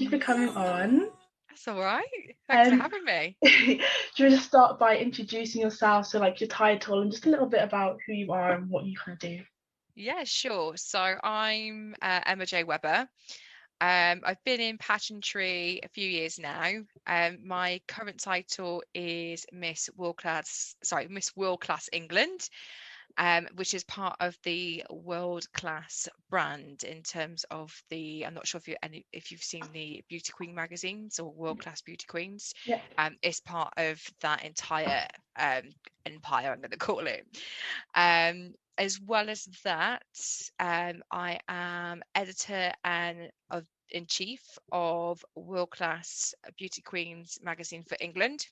you for coming on. That's all right. Thanks for Um, having me. do you want to start by introducing yourself, so like your title and just a little bit about who you are and what you kind of do? Yeah, sure. So I'm Emma J. Webber. I've been in pageantry a few years now. My current title is Miss World Class England, which is part of the WorldClass brand in terms of I'm not sure if you've seen the Beauty Queen magazines or World Class Beauty Queens. Yeah. It's part of that entire empire, I'm going to call it. As well as that, I am editor and in chief of World Class Beauty Queens magazine for England.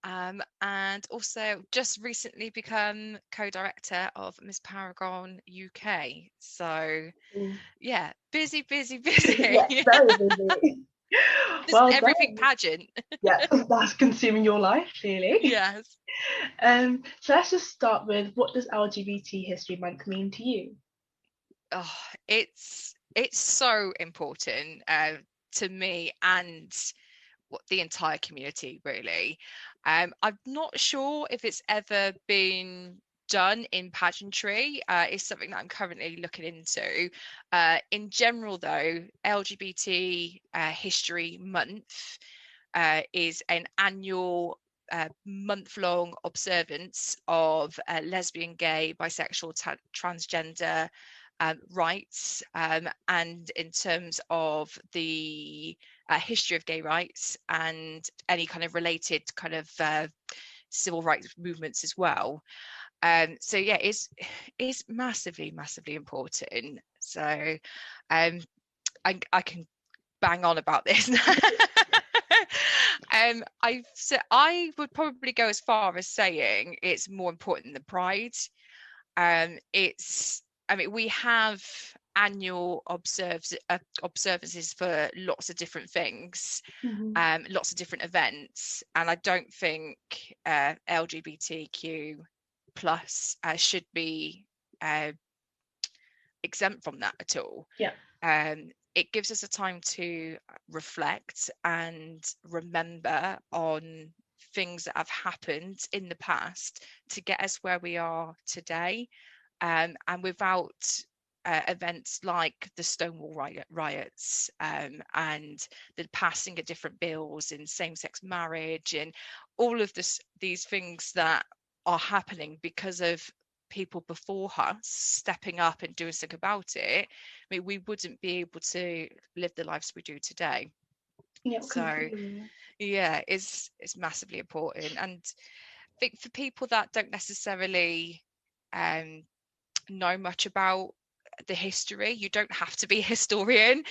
And also just recently become co-director of Miss Paragon UK. So Mm. yeah, busy, busy, Yeah, busy. very busy. Just Well everything done. pageant. Yeah, that's consuming your life, clearly. Yes. So let's just start with, what does LGBT History Month mean to you? Oh, it's so important to me and what the entire community really. I'm not sure if it's ever been done in pageantry. It's something that I'm currently looking into. In general, though, LGBT History Month is an annual month-long observance of lesbian, gay, bisexual, transgender rights, and in terms of the history of gay rights and any kind of related kind of civil rights movements as well. So yeah, it's massively, massively important. So I can bang on about this. I would probably go as far as saying it's more important than Pride. I mean, we have annual observances for lots of different things, Mhm. lots of different events, and I don't think LGBTQ plus should be uh, exempt from that at all. Yeah. It gives us a time to reflect and remember on things that have happened in the past to get us where we are today. And without events like the Stonewall riots and the passing of different bills in same-sex marriage and all of these things that are happening because of people before us stepping up and doing something about it, I mean, we wouldn't be able to live the lives we do today. Yeah, So completely. yeah, it's massively important. And I think for people that don't necessarily um, know much about the history, you don't have to be a historian.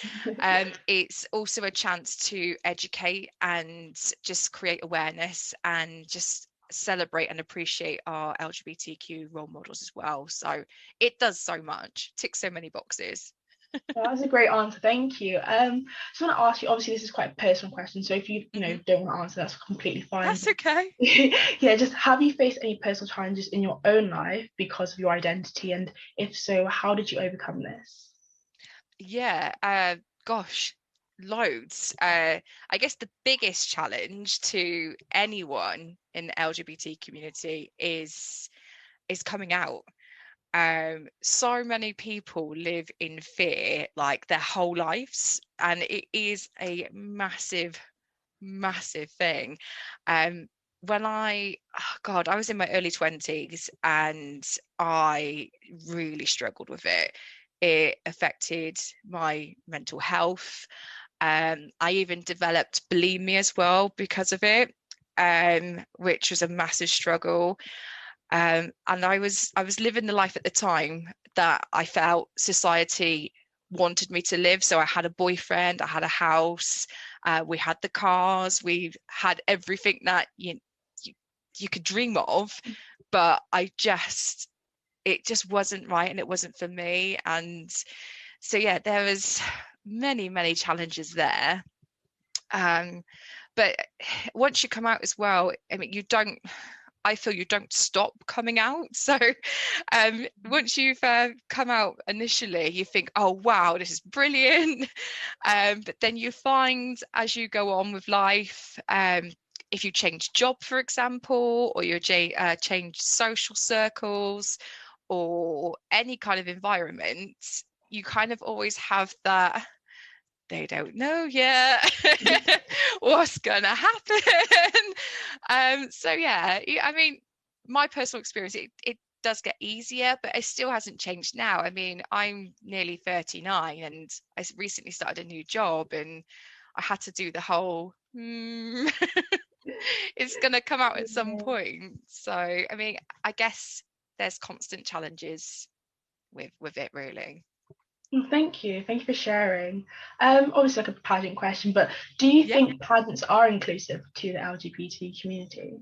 It's also a chance to educate and just create awareness and just celebrate and appreciate our LGBTQ role models as well. So it does so much, ticks so many boxes. Well, that's a great answer. Thank you. Just want to ask you. Obviously, this is quite a personal question, so if you Hmm. don't want to answer, that's completely fine. That's okay. Yeah, just have you faced any personal challenges in your own life because of your identity, and if so, how did you overcome this? Yeah, gosh, loads. I guess the biggest challenge to anyone in the LGBT community is coming out. So many people live in fear like their whole lives, and it is a massive, massive thing. Um, God, I was in my early 20s and I really struggled with it. It affected my mental health. I even developed bulimia as well because of it, which was a massive struggle. And I was living the life at the time that I felt society wanted me to live. So I had a boyfriend, I had a house, we had the cars, we had everything that you could dream of, but it just wasn't right and it wasn't for me. And so yeah, there was many, many challenges there. Um, but once you come out as well, I mean, you don't. I feel you don't stop coming out. So once you've come out initially, you think, oh wow, this is brilliant. But then you find as you go on with life, if you change job, for example, or you change social circles or any kind of environment, you kind of always have that, they don't know yet what's gonna happen. So yeah, I mean, my personal experience, it does get easier, but it still hasn't changed now. I mean, I'm nearly 39 and I recently started a new job, and I had to do the whole it's gonna come out at some point. So I mean, I guess there's constant challenges with it, really. Well, thank you for sharing. Obviously like a pageant question, but do you Yeah. think pageants are inclusive to the LGBT community?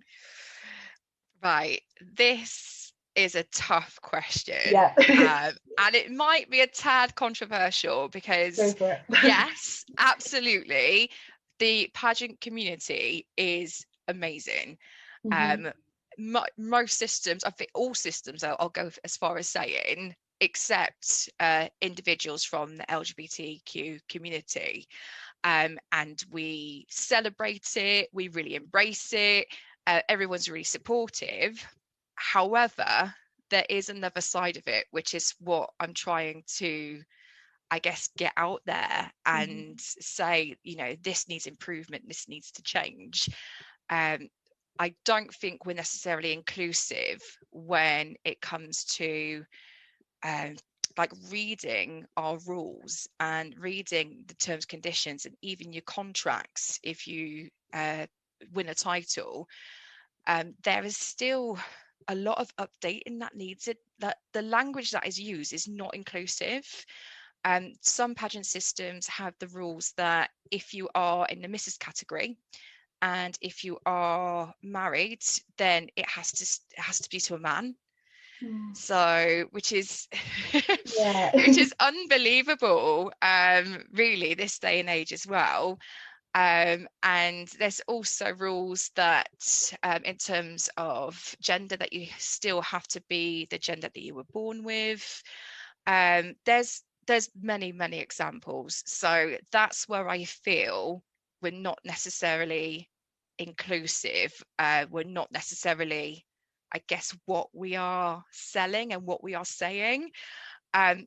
Right, this is a tough question. Yeah. And it might be a tad controversial Go because, for it. yes, absolutely, the pageant community is amazing. Mhm. Most systems, I think all systems, I'll go as far as saying, except individuals from the LGBTQ community. And we celebrate it, we really embrace it, everyone's really supportive. However, there is another side of it, which is what I'm trying to, I guess, get out there and say, this needs improvement, this needs to change. um, I don't think we're necessarily inclusive when it comes to um, like reading our rules and reading the terms, conditions, and even your contracts. If you win a title, there is still a lot of updating that needs it. That the language that is used is not inclusive. Some pageant systems have the rules that if you are in the Mrs. category and if you are married, then it has to be to a man. So which is Yeah. which is unbelievable, really, this day and age as well. And there's also rules that in terms of gender, that you still have to be the gender that you were born with. There's many examples. So that's where I feel we're not necessarily inclusive. We're not necessarily, I guess, what we are selling and what we are saying.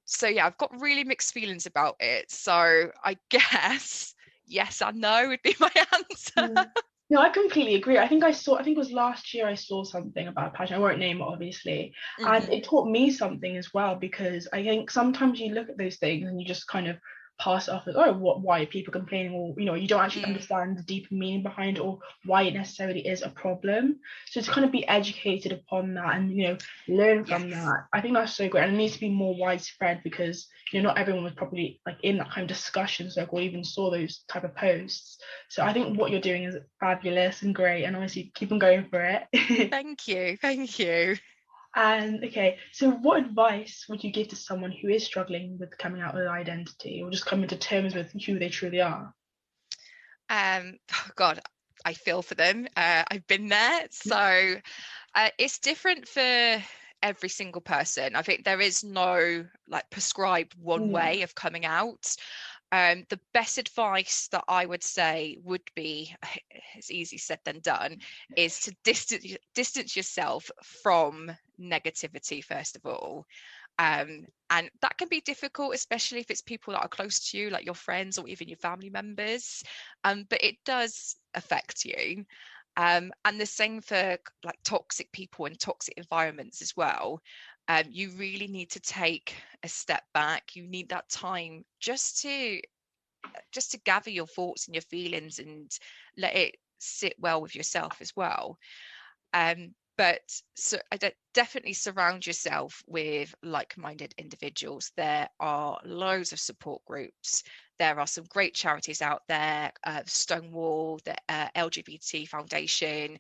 So yeah, I've got really mixed feelings about it. So I guess yes and no would be my answer. No, I completely agree. I think it was last year I saw something about passion. I won't name it, obviously. And Hmm. it taught me something as well, because I think sometimes you look at those things and you just kind of pass it off as, oh, why are people complaining? Or, you don't actually Mm, understand the deeper meaning behind it, or why it necessarily is a problem. So to kind of be educated upon that and, learn from yes. that, I think that's so great. And it needs to be more widespread, because, not everyone was probably like in that kind of discussion circle or even saw those type of posts. So I think what you're doing is fabulous and great, and honestly, keep on going for it. Thank you. Thank you. And okay, so what advice would you give to someone who is struggling with coming out with their identity, or just coming to terms with who they truly are? Oh God, I feel for them. I've been there. So it's different for every single person. I think there is no like prescribed one Yeah. way of coming out. The best advice that I would say would be, it's easy said than done, is to distance yourself from negativity, first of all. And that can be difficult, especially if it's people that are close to you, like your friends or even your family members. But it does affect you. And the same for like toxic people and toxic environments as well. You really need to take a step back. You need that time just to gather your thoughts and your feelings and let it sit well with yourself as well. But so definitely surround yourself with like-minded individuals. There are loads of support groups. There are some great charities out there, Stonewall, the LGBT Foundation.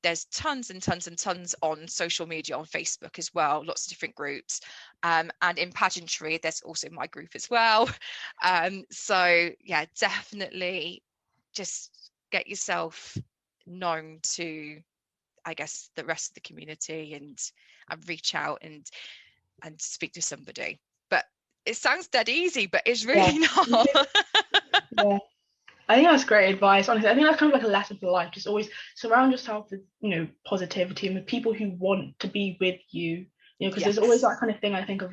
There's tons and tons and tons on social media, on Facebook as well, lots of different groups. And in pageantry, there's also my group as well. So yeah, definitely just get yourself known to I guess, the rest of the community and reach out and speak to somebody. But it sounds dead easy, but it's really not. Yeah. I think that's great advice. Honestly, I think that's kind of like a lesson for life. Just always surround yourself with, positivity and with people who want to be with you. Because there's always that kind of thing, I think, of,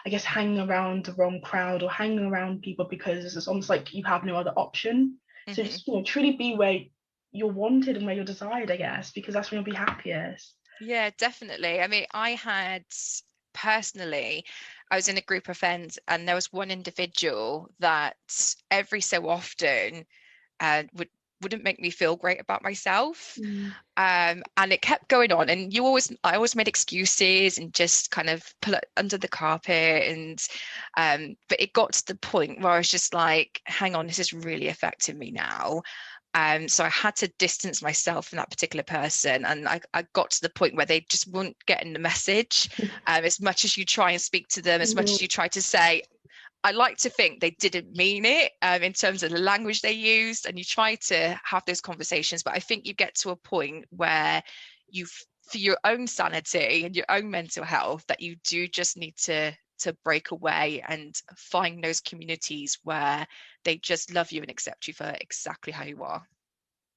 I guess, hanging around the wrong crowd or hanging around people because it's almost like you have no other option. So just, truly be where you're wanted and where you're desired, I guess, because that's when you'll be happiest. Yeah, definitely. I mean, personally, I was in a group of friends, and there was one individual that every so often wouldn't make me feel great about myself. And it kept going on, and I always made excuses and just kind of pull it under the carpet. And but it got to the point where I was just like, hang on, this is really affecting me now. So I had to distance myself from that particular person, and I got to the point where they just weren't getting the message. As much as you try and speak to them, as much as you try to say, I like to think they didn't mean it in terms of the language they used, and you try to have those conversations. But I think you get to a point where for your own sanity and your own mental health, that you do just need to break away and find those communities where they just love you and accept you for exactly how you are.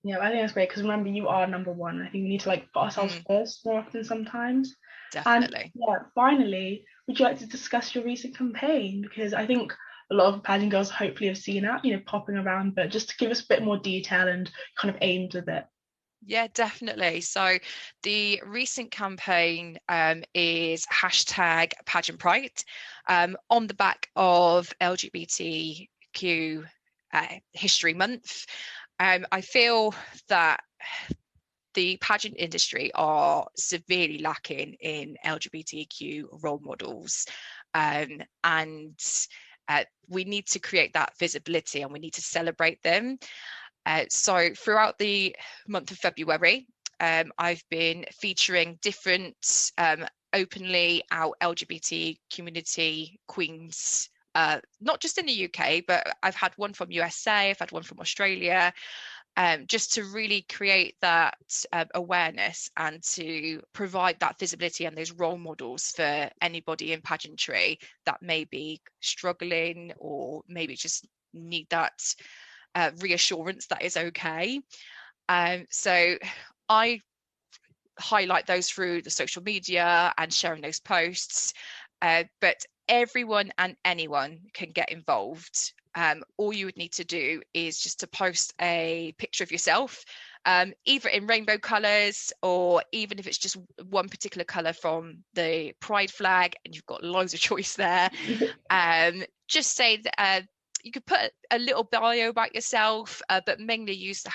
Yeah, I think that's great, because remember, you are number one. I think we need to put ourselves first more often sometimes. Definitely. And finally, would you like to discuss your recent campaign? Because I think a lot of pageant girls hopefully have seen that, popping around, but just to give us a bit more detail and kind of aimed with it. Yeah, definitely. So the recent campaign is #Pageant Pride, on the back of LGBTQ History Month. I feel that the pageant industry are severely lacking in LGBTQ role models, and we need to create that visibility, and we need to celebrate them. So throughout the month of February, I've been featuring different openly out LGBT community queens, not just in the UK, but I've had one from USA, I've had one from Australia, just to really create that awareness and to provide that visibility and those role models for anybody in pageantry that may be struggling or maybe just need that reassurance that is okay. So I highlight those through the social media and sharing those posts, but everyone and anyone can get involved. All you would need to do is just to post a picture of yourself, either in rainbow colours, or even if it's just one particular colour from the pride flag, and you've got loads of choice there. Just say that you could put a little bio about yourself, but mainly use the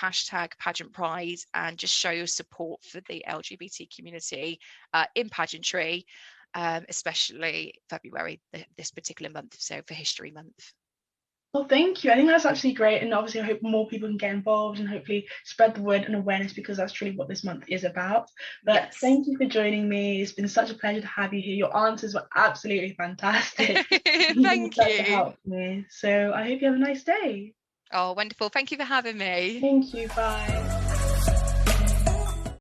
#Pageant Pride and just show your support for the LGBT community in pageantry, especially February, this particular month, so for History Month. Well, thank you. I think that's actually great. And obviously, I hope more people can get involved and hopefully spread the word and awareness, because that's truly what this month is about. But Thank you for joining me. It's been such a pleasure to have you here. Your answers were absolutely fantastic. Thank you. To help me. So I hope you have a nice day. Oh, wonderful. Thank you for having me. Thank you. Bye.